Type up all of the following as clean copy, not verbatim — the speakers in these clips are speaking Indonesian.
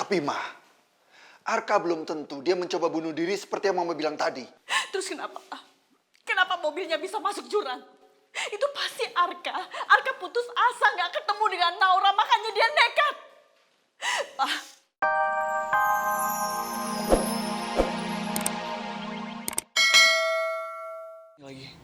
Tapi Ma, Arka belum tentu dia mencoba bunuh diri seperti yang Mama bilang tadi. Terus kenapa? Kenapa mobilnya bisa masuk jurang? Itu pasti Arka. Arka putus asa nggak ketemu dengan Naura, makanya dia nekat. Pak. Lagi.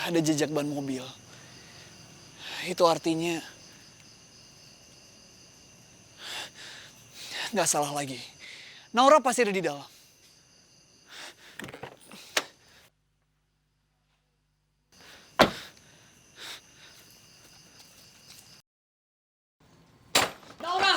Ada jejak ban mobil. Itu artinya nggak salah lagi. Naura pasti ada di dalam. Naura!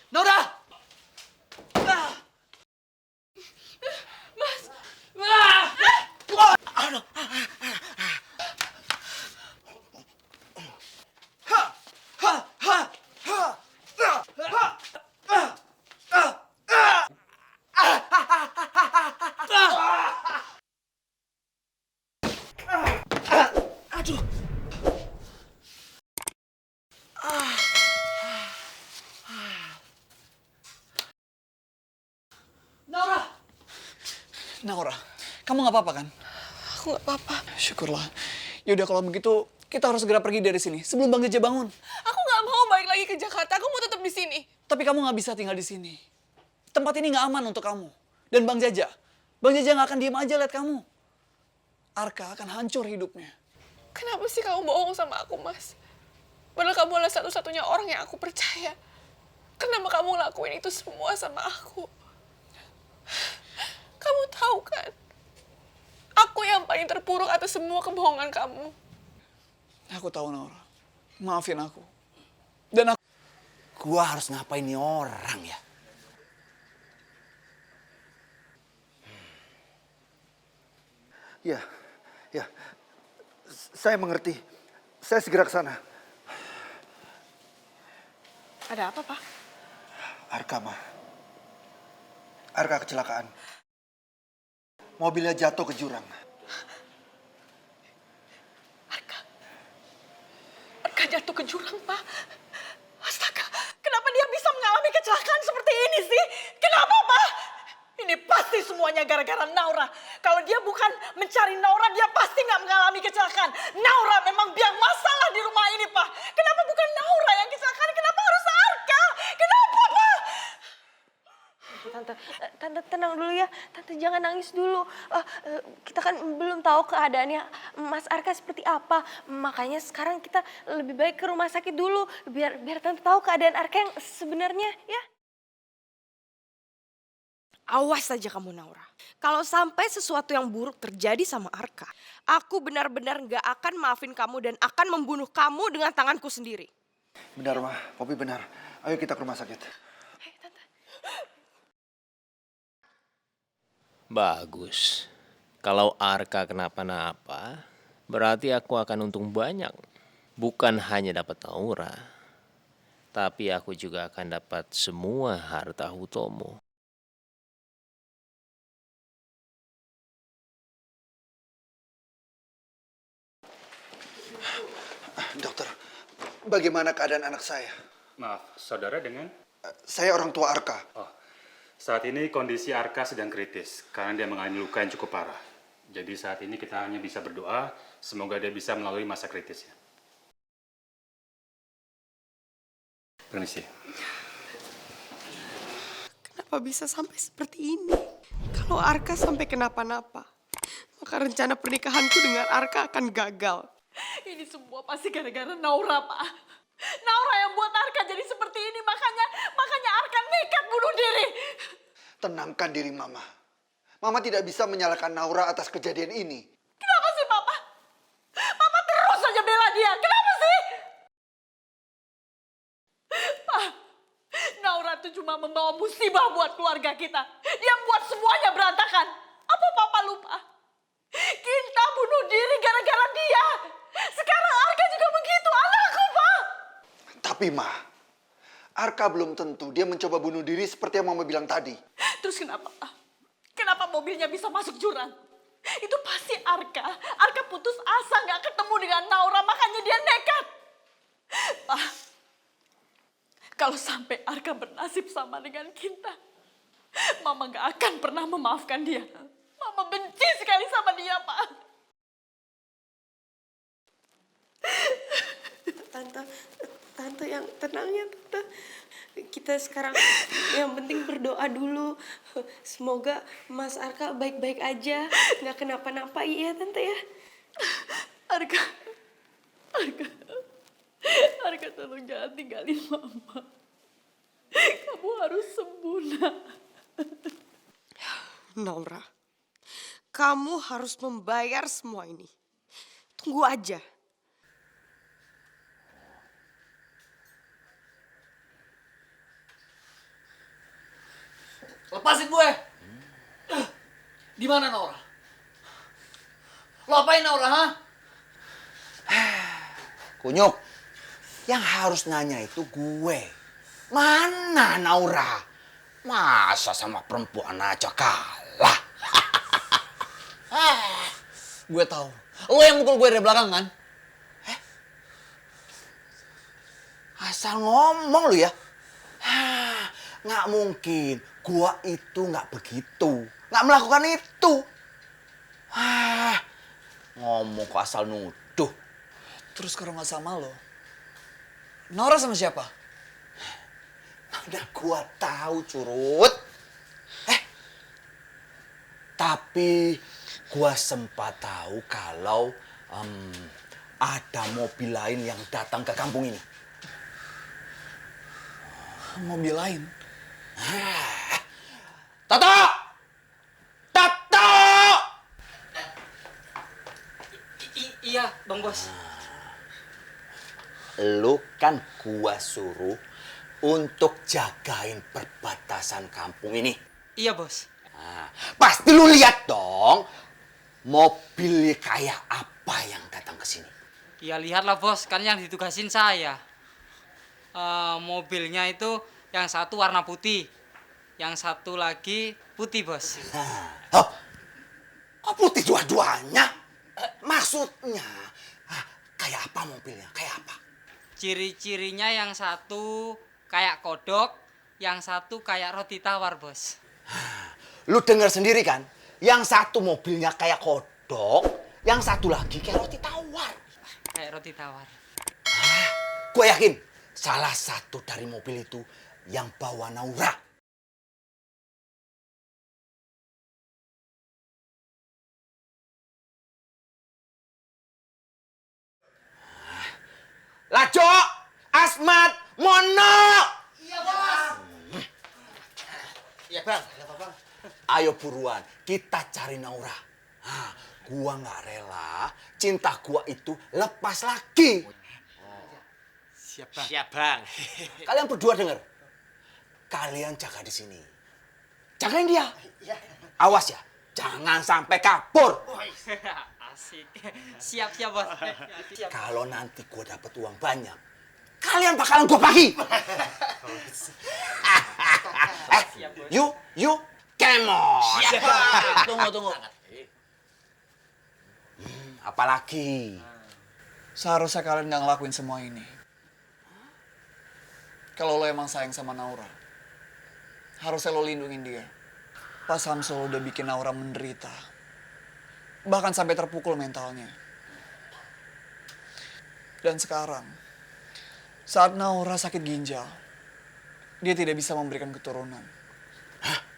Naura! Aduh. Naura! Naura, kamu nggak apa-apa kan? Aku nggak apa-apa. Syukurlah. Yaudah kalau begitu kita harus segera pergi dari sini sebelum Bang Jaja bangun. Aku nggak mau balik lagi ke Jakarta. Aku mau tetap di sini. Tapi kamu nggak bisa tinggal di sini. Tempat ini nggak aman untuk kamu. Dan Bang Jaja nggak akan diem aja lihat kamu. Arka akan hancur hidupnya. Kenapa sih kamu bohong sama aku, Mas? Padahal kamu adalah satu-satunya orang yang aku percaya. Kenapa kamu ngelakuin itu semua sama aku? Kamu tahu kan? Aku yang paling terpuruk atas semua kebohongan kamu. Aku tahu, Naura. Maafin aku. Dan aku... Gua harus ngapain nih orang ya? Ya. Saya mengerti. Saya segera ke sana. Ada apa, Pak? Arka, Ma. Arka kecelakaan. Mobilnya jatuh ke jurang. Arka jatuh ke jurang, Pak. Astaga, kenapa dia bisa mengalami kecelakaan seperti ini sih? Kenapa, Pak? Ini pasti semuanya gara-gara Naura. Kalau dia bukan mencari Naura, dia pasti nggak mengalami kecelakaan. Naura memang biang masalah di rumah ini, Pak. Kenapa bukan Naura yang kecelakaan? Kenapa harus Arka? Kenapa, Pak? Tante tenang dulu ya. Tante jangan nangis dulu. Kita kan belum tahu keadaannya Mas Arka seperti apa. Makanya sekarang kita lebih baik ke rumah sakit dulu. Biar Tante tahu keadaan Arka yang sebenarnya ya. Awas saja kamu, Naura. Kalau sampai sesuatu yang buruk terjadi sama Arka, aku benar-benar gak akan maafin kamu dan akan membunuh kamu dengan tanganku sendiri. Benar, Ma. Poppy benar. Ayo kita ke rumah sakit. Bagus. Kalau Arka kenapa-napa, berarti aku akan untung banyak. Bukan hanya dapat Naura, tapi aku juga akan dapat semua harta Hutomo. Dokter, bagaimana keadaan anak saya? Maaf, saudara dengan? Saya orang tua Arka. Oh, saat ini kondisi Arka sedang kritis karena dia mengalami luka yang cukup parah. Jadi saat ini kita hanya bisa berdoa, semoga dia bisa melalui masa kritisnya. Permisi. Kenapa bisa sampai seperti ini? Kalau Arka sampai kenapa-napa, maka rencana pernikahanku dengan Arka akan gagal. Ini semua pasti gara-gara Naura, Pak. Naura yang buat Arka jadi seperti ini, makanya Arka nekat bunuh diri. Tenangkan diri Mama. Mama tidak bisa menyalahkan Naura atas kejadian ini. Kenapa sih, Papa? Papa terus saja bela dia. Kenapa sih? Pak, Naura tuh cuma membawa musibah buat keluarga kita. Dia buat semuanya berantakan. Apa Papa lupa? Kita bunuh diri gara-gara dia. Sekarang Arka juga begitu, anakku, Pak. Tapi Ma, Arka belum tentu dia mencoba bunuh diri seperti yang Mama bilang tadi. Terus kenapa, Pak? Kenapa mobilnya bisa masuk jurang? Itu pasti Arka. Arka putus asa gak ketemu dengan Naura, makanya dia nekat. Pak, kalau sampai Arka bernasib sama dengan kita, Mama gak akan pernah memaafkan dia. Mama benci sekali sama dia, Pak. Tante yang tenang ya, Tante. Kita sekarang yang penting berdoa dulu. Semoga Mas Arka baik-baik aja, nggak kenapa-napa, iya Tante ya. Arka, Arka tolong jangan tinggalin Mama. Kamu harus sembuh, Nak. Naura, kamu harus membayar semua ini. Tunggu aja. Lepasin gue! Di mana Naura? Lo apain Naura, ha? Kunyuk, yang harus nanya itu gue. Mana Naura? Masa sama perempuan aja kalah? Gue tahu. Lo yang mukul gue dari belakang kan? Asal ngomong lu ya. Nggak mungkin. Gua itu nggak begitu. Nggak melakukan itu. Ngomong kok asal nuduh. Terus kalau nggak sama lo, Naura sama siapa? Udah gua tahu, Curut. Tapi gua sempat tahu kalau ada mobil lain yang datang ke kampung ini. Mobil lain? Toto! Toto! Iya, Bang Bos. Lu kan gua suruh untuk jagain perbatasan kampung ini. Iya, Bos. Pasti lu lihat dong mobil kayak apa yang datang ke sini. Ya lihatlah, Bos, kan yang ditugasin saya. Mobilnya itu yang satu warna putih, yang satu lagi putih, Bos. Oh, kok putih dua-duanya? Maksudnya kayak apa mobilnya? Kayak apa? Ciri-cirinya yang satu kayak kodok, yang satu kayak roti tawar, Bos. Lu dengar sendiri kan? Yang satu mobilnya kayak kodok, yang satu lagi kayak roti tawar. Kayak roti tawar. Gue yakin salah satu dari mobil itu yang bawa Naura. Lajo, Asmat, Mono. Iya, Bos. Iya, Bang. Ayo buruan, kita cari Naura. Gua nggak rela cinta gua itu lepas lagi. Siap, Bang. Siap, Bang. Kalian berdua dengar? Kalian jaga di sini. Jagain dia. Awas ya, jangan sampai kabur. Asik. Siap, Bos. Siap. Kalau nanti gue dapet uang banyak, kalian bakalan gue bagi. You, come on. Tunggu. Apalagi? Seharusnya kalian nggak ngelakuin semua ini. Kalau lo emang sayang sama Naura, harusnya lo lindungin dia. Pas Samsul udah bikin Naura menderita. Bahkan sampai terpukul mentalnya. Dan sekarang, saat Naura sakit ginjal, dia tidak bisa memberikan keturunan. Hah?